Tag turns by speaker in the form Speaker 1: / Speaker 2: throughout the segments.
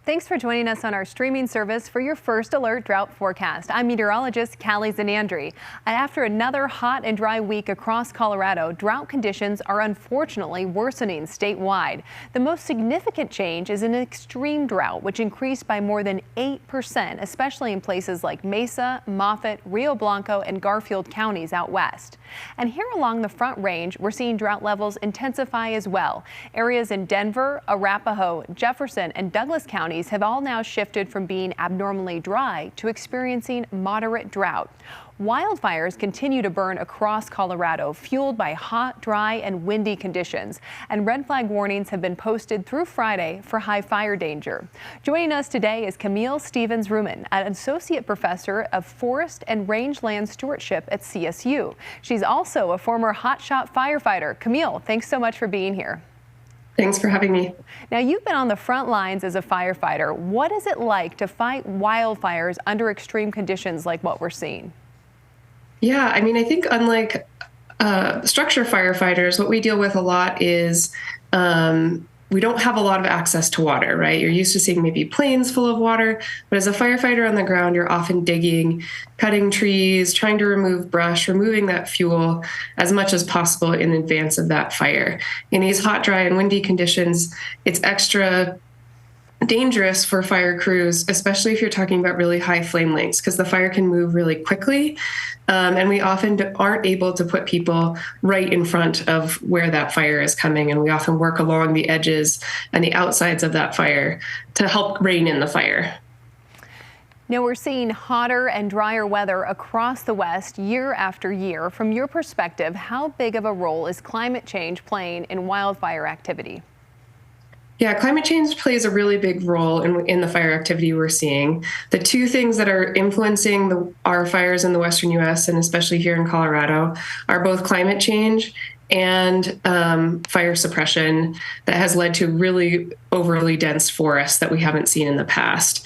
Speaker 1: Thanks for joining us on our streaming service for your first alert drought forecast. I'm meteorologist Callie Zanandri. After another hot and dry week across Colorado, drought conditions are unfortunately worsening statewide. The most significant change is an extreme drought, which increased by more than 8%, especially in places like Mesa, Moffett, Rio Blanco, and Garfield counties out west. And here along the Front Range, we're seeing drought levels intensify as well. Areas in Denver, Arapahoe, Jefferson, and Douglas counties have all now shifted from being abnormally dry to experiencing moderate drought. Wildfires continue to burn across Colorado, fueled by hot, dry, and windy conditions. And red flag warnings have been posted through Friday for high fire danger. Joining us today is Camille Stevens-Rumann, an associate professor of Forest and Rangeland Stewardship at CSU. She's also a former hotshot firefighter. Camille, thanks so much for being here.
Speaker 2: Thanks for having me.
Speaker 1: Now, you've been on the front lines as a firefighter. What is it like to fight wildfires under extreme conditions like what we're seeing?
Speaker 2: Yeah, I mean, I think unlike structure firefighters, what we deal with a lot is we don't have a lot of access to water, right? You're used to seeing maybe plains full of water, but as a firefighter on the ground, you're often digging, cutting trees, trying to remove brush, removing that fuel as much as possible in advance of that fire. In these hot, dry, and windy conditions, it's extra dangerous for fire crews, especially if you're talking about really high flame lengths, because the fire can move really quickly. And we often aren't able to put people right in front of where that fire is coming. And we often work along the edges and the outsides of that fire to help rein in the fire.
Speaker 1: Now, we're seeing hotter and drier weather across the West year after year. From your perspective, how big of a role is climate change playing in wildfire activity?
Speaker 2: Yeah, climate change plays a really big role in the fire activity we're seeing. The two things that are influencing our fires in the western U.S. and especially here in Colorado are both climate change and fire suppression that has led to really overly dense forests that we haven't seen in the past.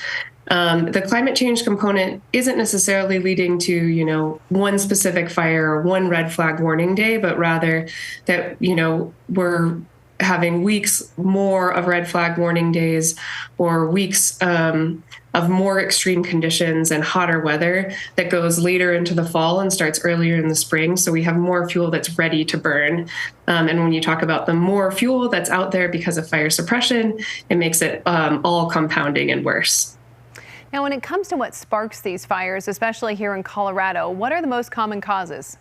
Speaker 2: The climate change component isn't necessarily leading to, one specific fire or one red flag warning day, but rather that, we're having weeks more of red flag warning days or weeks of more extreme conditions and hotter weather that goes later into the fall and starts earlier in the spring. So we have more fuel that's ready to burn. And when you talk about the more fuel that's out there because of fire suppression, it makes it all compounding and worse.
Speaker 1: Now, when it comes to what sparks these fires, especially here in Colorado, what are the most common causes?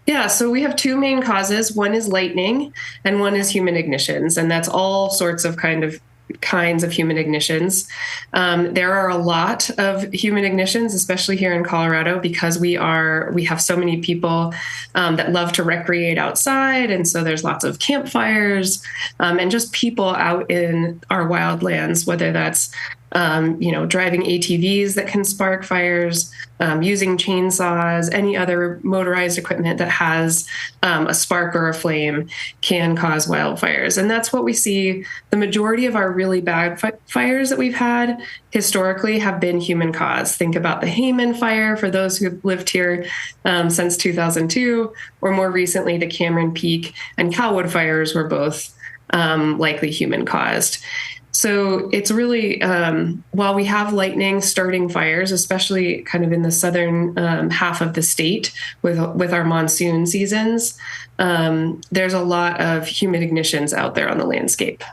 Speaker 2: Yeah, so we have two main causes. One is lightning and one is human ignitions. And that's all sorts of kinds of human ignitions. There are a lot of human ignitions, especially here in Colorado, because we have so many people that love to recreate outside. And so there's lots of campfires and just people out in our wildlands, whether that's driving ATVs that can spark fires, using chainsaws, any other motorized equipment that has a spark or a flame can cause wildfires. And that's what we see. The majority of our really bad fires that we've had historically have been human caused. Think about the Hayman fire for those who have lived here since 2002, or more recently, the Cameron Peak and Calwood fires were both likely human caused. So it's really, while we have lightning starting fires, especially kind of in the southern half of the state with our monsoon seasons, there's a lot of human ignitions out there on the landscape.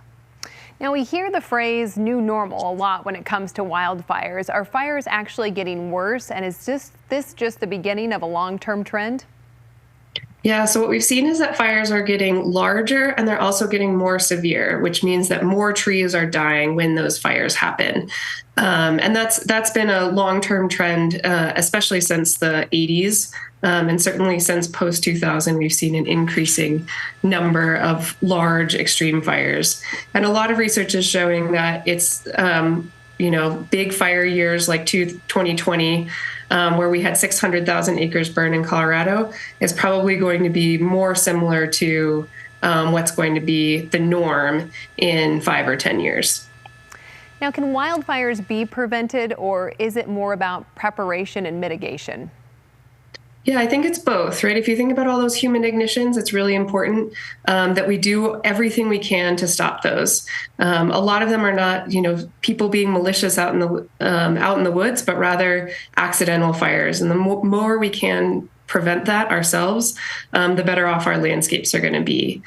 Speaker 1: Now, we hear the phrase new normal a lot when it comes to wildfires. Are fires actually getting worse? And is this just the beginning of a long-term trend?
Speaker 2: Yeah, so what we've seen is that fires are getting larger and they're also getting more severe, which means that more trees are dying when those fires happen. And that's been a long-term trend, especially since the 80s. And certainly since post-2000, we've seen an increasing number of large extreme fires. And a lot of research is showing that it's, big fire years like 2020, where we had 600,000 acres burn in Colorado, is probably going to be more similar to what's going to be the norm in 5 or 10 years.
Speaker 1: Now, can wildfires be prevented, or is it more about preparation and mitigation?
Speaker 2: Yeah, I think it's both, right? If you think about all those human ignitions, it's really important that we do everything we can to stop those. A lot of them are not, people being malicious out in the woods, but rather accidental fires. And the more we can prevent that ourselves, the better off our landscapes are going to be.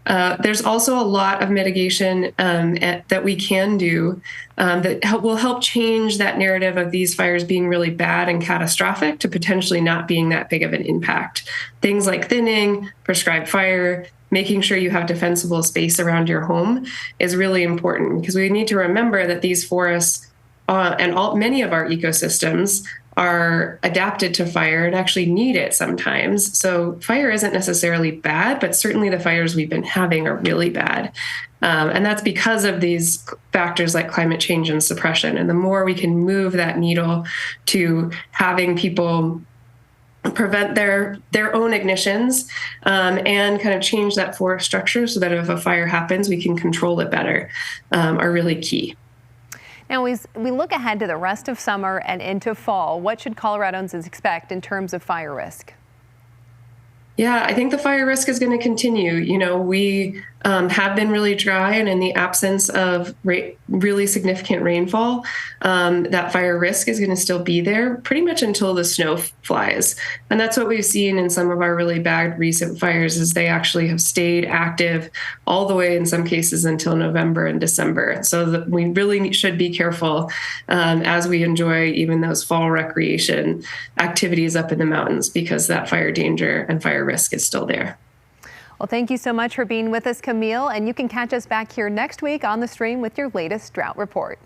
Speaker 2: There's also a lot of mitigation that we can do that will help change that narrative of these fires being really bad and catastrophic to potentially not being that big of an impact. Things like thinning, prescribed fire, making sure you have defensible space around your home is really important, because we need to remember that these forests and many of our ecosystems are adapted to fire and actually need it sometimes. So fire isn't necessarily bad, but certainly the fires we've been having are really bad. And that's because of these factors like climate change and suppression. And the more we can move that needle to having people prevent their own ignitions and kind of change that forest structure so that if a fire happens, we can control it better, are really key.
Speaker 1: Now, as we look ahead to the rest of summer and into fall, what should Coloradoans expect in terms of fire risk?
Speaker 2: Yeah, I think the fire risk is going to continue. We have been really dry, and in the absence of really significant rainfall, that fire risk is going to still be there pretty much until the snow flies. And that's what we've seen in some of our really bad recent fires, is they actually have stayed active all the way, in some cases, until November and December. So we really should be careful as we enjoy even those fall recreation activities up in the mountains, because that fire danger and fire risk is still there.
Speaker 1: Well, thank you so much for being with us, Camille, and you can catch us back here next week on the stream with your latest drought report.